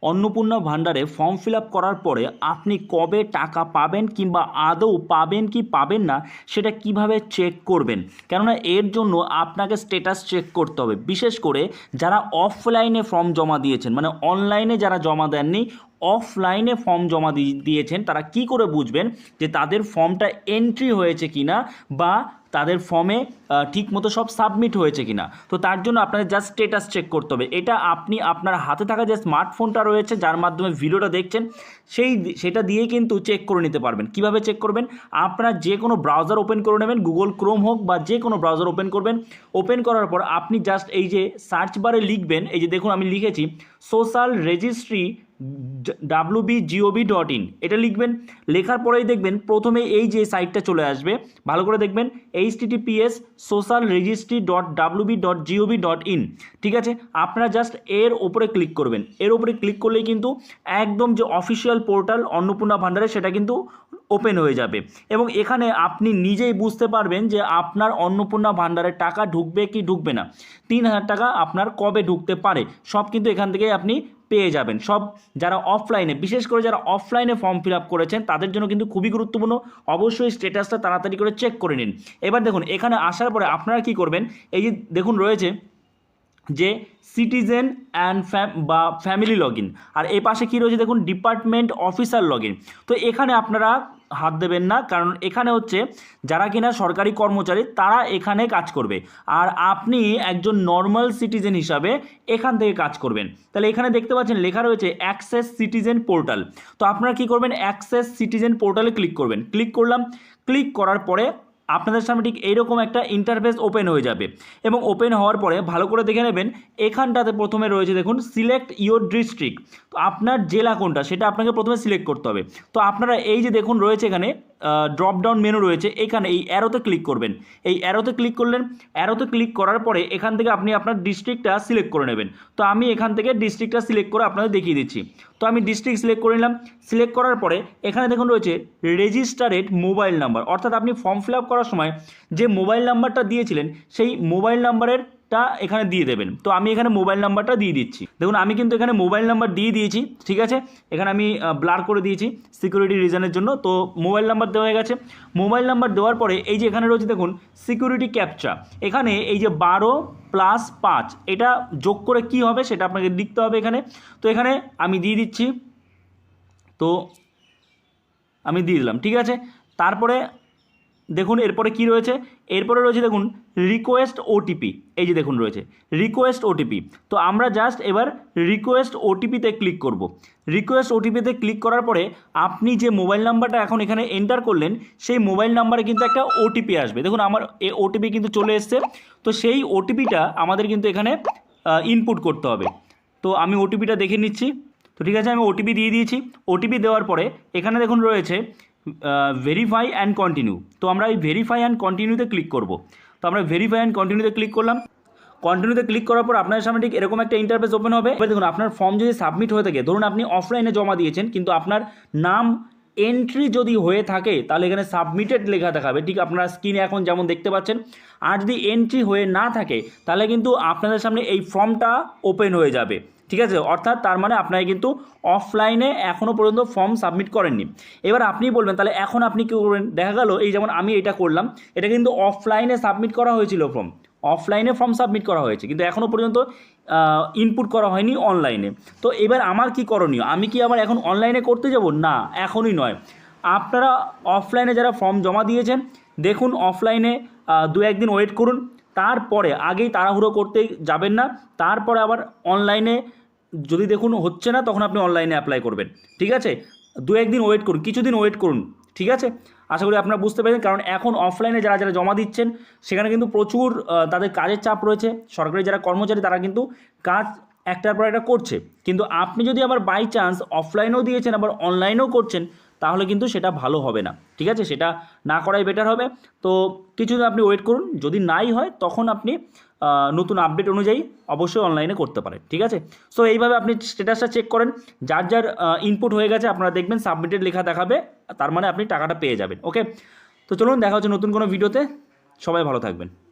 অন্নপূর্ণা ভান্ডারে form fill up করার পরে আপনি কবে টাকা পাবেন কিংবা আদৌ পাবেন কি পাবেন না সেটা কিভাবে চেক করবেন, কেননা এর জন্য আপনাকে স্ট্যাটাস চেক করতে হবে। বিশেষ করে যারা অফলাইনে ফর্ম জমা দিয়েছেন, মানে অনলাইনে যারা জমা দেননি, অফলাইনে ফর্ম জমা দিয়েছেন, তারা কি করে বুঝবেন যে তাদের ফর্মটা এন্ট্রি হয়েছে কিনা বা তাদের ফর্মে ঠিকমতো সব সাবমিট হয়েছে কিনা। তো তার জন্য আপনাদের জাস্ট স্ট্যাটাস চেক করতে হবে। এটা আপনি আপনার হাতে থাকা যে স্মার্টফোনটা রয়েছে, যার মাধ্যমে ভিডিওটা দেখছেন, সেটা দিয়ে কিন্তু চেক করে নিতে পারবেন। কিভাবে চেক করবেন? আপনারা যে কোনো ব্রাউজার ওপেন করে নেবেন, গুগল ক্রোম হোক বা যে কোনো ব্রাউজার ওপেন করবেন। ওপেন করার পর আপনি জাস্ট এই যে সার্চ বারে লিখবেন, এই যে দেখুন আমি লিখেছি সোশ্যাল রেজিস্ট্রি wbgov.in, এটা লিখবেন। লেখার পরেই দেখবেন প্রথমে এই যে সাইটটা চলে আসবে, ভালো করে দেখবেন https://socialregistry.wb.gov.in। ঠিক আছে, আপনারা জাস্ট এর ওপরে ক্লিক করবেন। এর ওপরে ক্লিক করলেই কিন্তু একদম যে অফিসিয়াল পোর্টাল অন্নপূর্ণা ভান্ডারে সেটা কিন্তু ওপেন হয়ে যাবে এবং এখানে আপনি নিজেই বুঝতে পারবেন যে আপনার অন্নপূর্ণা ভান্ডারের টাকা ঢুকবে কি ঢুকবে না, 3,000 টাকা আপনার কবে ঢুকতে পারে, সব কিন্তু এখান থেকেই আপনি পেয়ে যাবেন। সব যারা অফলাইনে, বিশেষ করে যারা অফলাইনে ফর্ম ফিল আপ করেছেন তাদের জন্য কিন্তু খুবই গুরুত্বপূর্ণ। অবশ্যই স্ট্যাটাসটা তাড়াতাড়ি করে চেক করে নিন। এবার দেখুন এখানে আসার পরে আপনারা কি করবেন, এই যে দেখুন রয়েছে যে সিটিজেন অ্যান্ড বা ফ্যামিলি লগ ইন, আর এই পাশে কী রয়েছে দেখুন ডিপার্টমেন্ট অফিসার লগ ইন। তো এখানে আপনারা হাত দেবেন না, কারণ এখানে হচ্ছে যারা কিনা সরকারি কর্মচারী তারা এখানে কাজ করবে, আর আপনি একজন নর্মাল সিটিজেন হিসাবে এখান থেকে কাজ করবেন। তাহলে এখানে দেখতে পাচ্ছেন লেখা রয়েছে অ্যাক্সেস সিটিজেন পোর্টাল। তো আপনারা কি করবেন, অ্যাক্সেস সিটিজেন পোর্টালে ক্লিক করবেন। ক্লিক করলাম, ক্লিক করার পরে আপনাদের সামনে ঠিক এইরকম একটা ইন্টারফেস ওপেন হয়ে যাবে এবং ওপেন হওয়ার পরে ভালো করে দেখে নেবেন, এখানটাতে প্রথমে রয়েছে দেখুন সিলেক্ট ইওর ডিস্ট্রিক্ট। তো আপনার জেলা কোনটা সেটা আপনাকে প্রথমে সিলেক্ট করতে হবে। তো আপনারা এই যে দেখুন রয়েছে এখানে ড্রপ ডাউন মেনু রয়েছে, এখানে এই অ্যারোতে ক্লিক করবেন। এই অ্যারোতে ক্লিক করলেন, অ্যারোতে ক্লিক করার পরে এখান থেকে আপনি আপনার ডিস্ট্রিক্টটা সিলেক্ট করে নেবেন। তো আমি এখান থেকে ডিস্ট্রিক্টটা সিলেক্ট করে আপনাদের দেখিয়ে দিচ্ছি। তো আমি ডিস্ট্রিক্ট সিলেক্ট করে নিলাম। সিলেক্ট করার পরে এখানে দেখুন রয়েছে রেজিস্টারেড মোবাইল নাম্বার, অর্থাৎ আপনি ফর্ম ফিল আপ করার সময় যে মোবাইল নাম্বারটা দিয়েছিলেন সেই মোবাইল নাম্বারেরটা এখানে দিয়ে দেবেন। তো আমি এখানে মোবাইল নাম্বারটা দিয়ে দিচ্ছি। দেখুন আমি কিন্তু এখানে মোবাইল নাম্বার দিয়ে দিয়েছি, ঠিক আছে। এখানে আমি ব্লার করে দিয়েছি সিকিউরিটি রিজনের জন্য। তো মোবাইল নাম্বার দেওয়া হয়ে গেছে। মোবাইল নাম্বার দেওয়ার পরে এই যে এখানে রয়েছে দেখুন সিকিউরিটি ক্যাপচা, এখানে এই যে 12+5 এটা যোগ করে কি হবে সেটা আপনাকে লিখতে হবে এখানে। তো এখানে আমি দিয়ে দিচ্ছি, তো আমি দিয়ে দিলাম, ঠিক আছে। তারপরে দেখুন এরপরে কি রয়েছে, এরপরে রয়েছে দেখুন রিকোয়েস্ট ওটিপি, এই যে দেখুন রয়েছে রিকোয়েস্ট ওটিপি। তো আমরা জাস্ট এবার রিকোয়েস্ট ওটিপিতে ক্লিক করব। রিকোয়েস্ট ওটিপিতে ক্লিক করার পরে আপনি যে মোবাইল নাম্বারটা এখন এখানে এন্টার করলেন সেই মোবাইল নাম্বারে কিন্তু একটা ওটিপি আসবে। দেখুন আমার এই ওটিপি কিন্তু চলে এসছে। তো সেই ওটিপিটা আমাদের কিন্তু এখানে ইনপুট করতে হবে। তো আমি ওটিপিটা দেখে নিচ্ছি। তো ঠিক আছে, আমি ওটিপি দিয়ে দিয়েছি। ওটিপি দেওয়ার পরে এখানে দেখুন রয়েছে ভেরিফাই অ্যান্ড কন্টিনিউ। তো আমরা এই ভেরিফাই অ্যান্ড কন্টিনিউতে ক্লিক করব। তো আমরা ভেরিফাই অ্যান্ড কন্টিনিউতে ক্লিক করলাম। কন্টিনিউতে ক্লিক করার পর আপনার সামনে ঠিক এরকম একটা ইন্টারফেস ওপেন হবে। এবার দেখুন আপনার ফর্ম যদি সাবমিট হয়ে থাকে, ধরুন আপনি অফলাইনে জমা দিয়েছেন কিন্তু আপনার নাম এন্ট্রি যদি হয়ে থাকে তাহলে এখানে সাবমিটেড লেখা দেখাবে, ঠিক আপনারা স্ক্রিনে এখন যেমন দেখতে পাচ্ছেন। আর যদি এন্ট্রি হয়ে না থাকে তাহলে কিন্তু আপনাদের সামনে এই ফর্মটা ওপেন হয়ে যাবে, ঠিক আছে। অর্থাৎ তার মানে আপনারা কিন্তু অফলাইনে এখনও পর্যন্ত ফর্ম সাবমিট করেননি। এবার আপনি বলবেন তাহলে এখন আপনি কী করবেন, দেখা গেল এই যেমন আমি এটা করলাম, এটা কিন্তু অফলাইনে সাবমিট করা হয়েছিল ফর্ম, অফলাইনে ফর্ম সাবমিট করা হয়েছে কিন্তু এখনও পর্যন্ত ইনপুট করা হয়নি অনলাইনে। তো এবার আমার কি করণীয়, আমি কি আবার এখন অনলাইনে করতে যাব? না, এখনই নয়। আপনারা অফলাইনে যারা ফর্ম জমা দিয়েছেন দেখুন অফলাইনে 2-1 দিন ওয়েট করুন। তারপরে আগেই তাড়াহুড়ো করতে যাবেন না। তারপরে আবার অনলাইনে যদি দেখুন হচ্ছে না তখন আপনি অনলাইনে অ্যাপ্লাই করবেন, ঠিক আছে। 2-1 দিন ওয়েট করুন, কিছুদিন ওয়েট করুন, ঠিক আছে। আশা করি আপনারা বুঝতে পেরেছেন, কারণ এখন অফলাইনে যারা যারা জমা দিচ্ছেন সেখানে কিন্তু প্রচুর তাদের কাজের চাপ রয়েছে। সরকারি যারা কর্মচারী তারা কিন্তু কাজ একটার পর একটা করছে, কিন্তু আপনি যদি আবার বাই চান্স অফলাইনেও দিয়েছেন আবার অনলাইনেও করছেন তাহলে কিন্তু সেটা ভালো হবে না, ঠিক আছে। সেটা না করাই বেটার হবে। তো কিছুদিন আপনি ওয়েট করুন, যদি নাই হয় তখন আপনি নতুন আপডেট অনুযায়ী অবশ্যই অনলাইনে করতে পারেন, ঠিক আছে। সো এইভাবে আপনি স্ট্যাটাসটা চেক করেন, যার যার ইনপুট হয়ে গেছে আপনারা দেখবেন সাবমিটেড লেখা দেখাবে, তার মানে আপনি টাকাটা পেয়ে যাবেন। ওকে, তো চলুন দেখা হচ্ছে নতুন কোনো ভিডিওতে। সবাই ভালো থাকবেন।